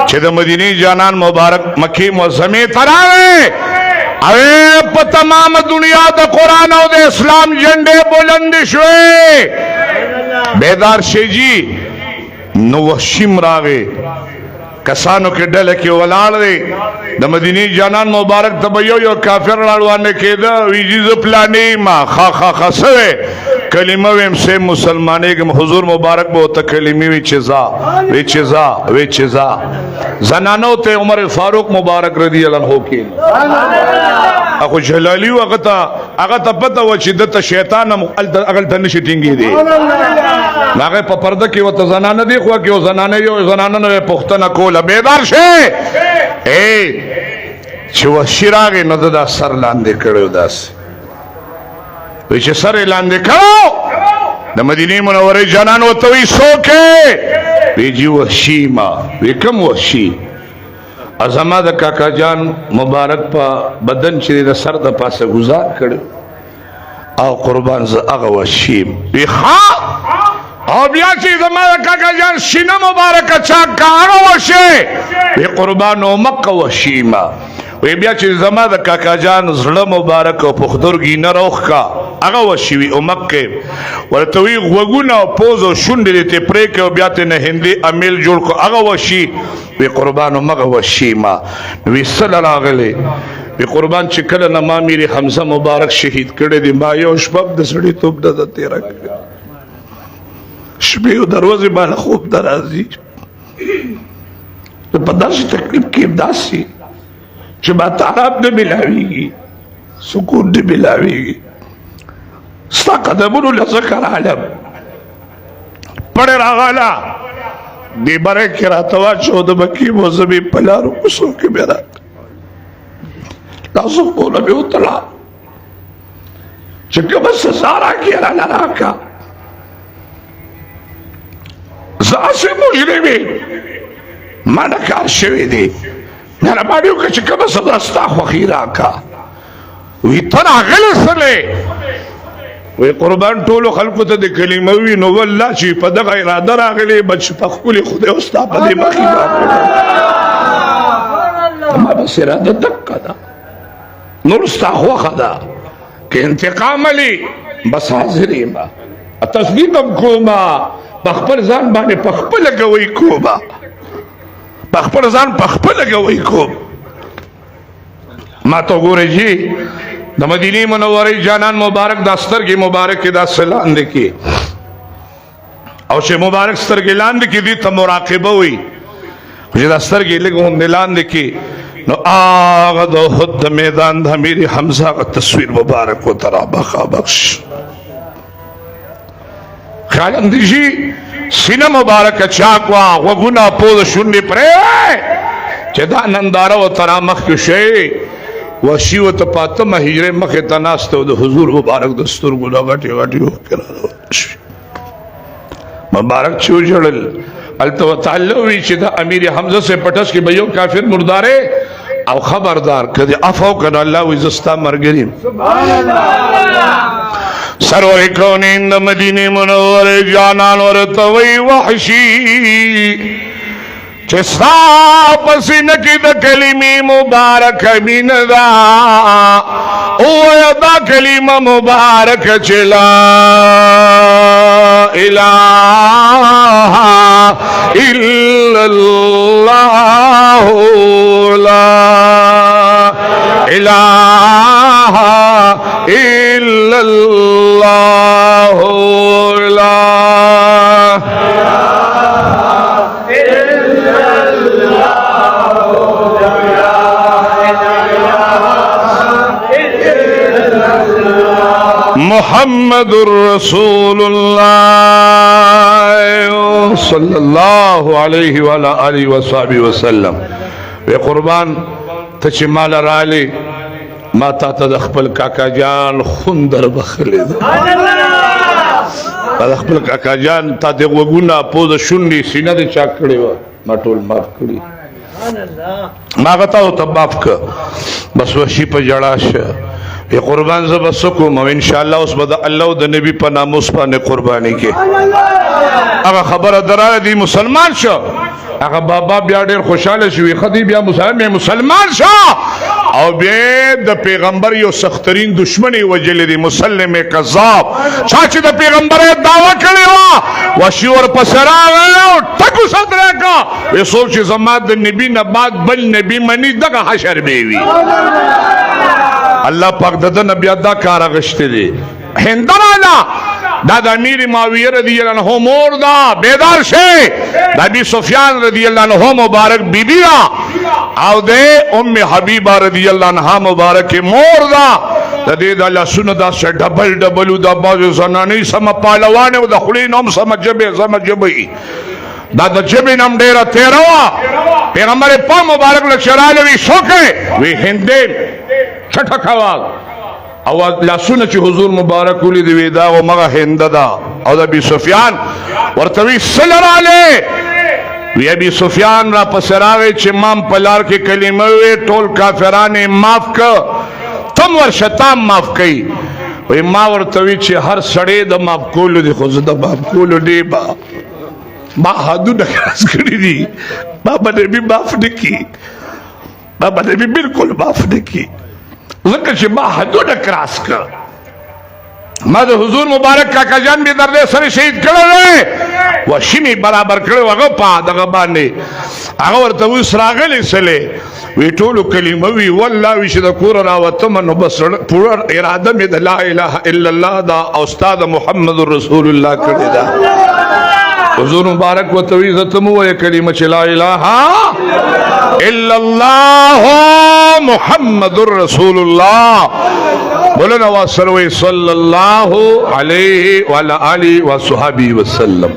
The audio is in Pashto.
چې د مدینه جانان مبارک مکی معظمه تراوي اوه په تمام دنیا د قران او د اسلام جنډې بلند شوي بیدار شي جی نو وشیم راغې کسانو کې ډله کې ولاړ دی د مدینه جانان مبارک ته یو کافر راړوانه کېده ویجی ز پلانې ما خا سوي کلمه ویم سه مسلمانې کې حضور مبارک به ته کلمې وی چزا زنانو ته عمر فاروق مبارک رضی الله عنه کې اخو جلالی هغه ته پته و چې د شیطان اغل ته نشي ټینګي دی هغه په پرده کې وته زنانه دی خو کې زنانه نه پښتنه کوله بیدار شي چې و شراغ نه د سر لاندې کړو داس وی چې سر لاندې کړو د مدینه منورې جانان وته وی سوکه وی جی وشیما وی کوم وشي ازما د کاکا جان مبارک په بدن چې د سر د پاسه گزار کړو او قربان ز هغه وشیم وی ها او بیا چې زما د کاکا جان شینه مبارک چا کارو وشه وی قربان او مکه وشیما وی بیا چې زما د کاکا جان زړه مبارک او پختورګی نه روخ کا هغه وشوي او مکه ورته وی غوګونه او پوز او شونډې ته پرې کې او بیا ته نه هندي امیل جوړ کو هغه وشي وی قربان او مغه وشیما وی صلی الله علیه وی قربان چې کله نه ما میری حمزه مبارک شهید کړي دی ما یو شپب د سړی توپ د تیر کړ شپې دروازه باندې خوب درازي په داسې تکلیف کې داسي چې ما تعراب نه ملاویږي سکون نه ملاویږي ستا قدمونو لذکر عالم پڑے راغالا دی برے کی راتوا چود مکی موزمی پلارو کسو کی میرا لازم بولا میں اتلا چکہ بس سارا کیا لراکا زاسی مجرمی مانا کار شوی دی نانا مانیو که چکہ بس دستا خوخیرا کا وی تنا غل سلے وی قربان ټولو خلقو ته د کلمه وی نو والله چې په دغه اراده راغلی بچ په خپل خدای او ستا په دې مخې ما بس اراده دقه ده نور ستا خوښه ده که انتقام علی بس حاضر یم تصدیق هم کومه په خپل ځان باندې په خپله ګوی کومه په خپل ځان په خپله ګوی کوم ما ته ګورئ جی د مدینه منورې جانان مبارک د سترګې مبارک کې دا سلام دي کې او چې مبارک سترګې لاندې کې دي ته مراقبه وي چې دا سترګې لګون لاندې کې نو هغه د احد میدان د امیر حمزه غ تصویر مبارک و ترا بخا بخش خیال اندیشی سینه مبارک چاکوا وګونه پود شونډې پرې چې دا ننداره و ترا مخ کې شي وشی و ته پاتمه هجره مخه تناسته د حضور مبارک دستور ګلا غټي وکړه مبارک چو جړل التو تعالی وی چې د امیر حمزه سے پټس کې بيو کافر مرداره او خبردار کدی عفو کنه الله و زستا مرګریم سبحان الله سرور کونین د مدینه منوره جانان ورته وی وحشی چې ستا پسینه کې د کلمې مبارک مین دا او دا کلمه مبارک چې لا اله الا الله لا اله الا الله لا محمد رسول الله صلی اللہ علیہ وآلہ آلہ وصحبہ وسلم وی قربان تچی مال رالی ما تا تدخپل کاکا جان خوندر بخلی دا تدخپل کاکا جان تا دیگوگونا پود شنی سینہ دی چاک کڑی و ما ٹول ماف کڑی ما غطاو تباف کا بس وشی پا جڑاش یہ قربان زب سکوم و انشاءاللہ اس بدا اللہ دا نبی پا ناموس پا نے قربانی کے اگر خبر درائے دی مسلمان شو هغه بابا بیا ډېر خوشاله شوی خدای بیا مسلمان شه او بیا د پیغمبر یو سخترین دشمنی وجل دی مسلم کذاب چا چې د پیغمبر دعوا کړی وا وشي ور پسراغ ټکو صدره کا وې سوچ زما د نبی نه بعد بل نبی منی دغه حشر بیوی الله پاک د نبی ادا کار غشته دی هندرانا دا د امیر معاویه رضی الله عنه مور دا بیدار شه د ابي سفیان رضی الله عنه مبارک بیبی او د ام حبیبه رضی الله عنها مبارک مور دا د دې د الله سنت دا ډبل ډبل د باز زنانې سم پهلوان او د خلی نوم سم جبې دا د جبې نوم ډیره تیروا پیغمبر په مبارک لشراله وی شوکه وی هندې چټکوا او لاسونه چې حضور مبارک ولې دی ودا او مغه هند دا او د ابي سفیان ورتوي سلراله وی ابي سفیان را پسراوي چې مام پلار کې کلمه وي ټول کافرانه معاف ک تم ورشتام معاف کړي وی ما ورتوي چې هر سړی د معاف کولو دی خو زه د معاف کولو دی ما حدود خلاص کړی دي بابا نبی معاف نکي بابا نبی بالکل معاف نکي ځکه چې ما حدود کراس کړ ما د حضور مبارک کاکا جان به درد سره شهید کړل و شمی برابر کړو هغه په دغه باندې هغه ورته وسراغلی سله وی ټولو کلمه وی والله وی چې د کور راوته نو بس پوره اراده مې د لا اله الا الله دا او استاد محمد رسول الله کړی دا حضور مبارک وته وی زتمو وی کلمه چې لا اله الا الله محمد رسول الله مولانا واسروي صلى الله عليه وعلى آله وصحبه وسلم.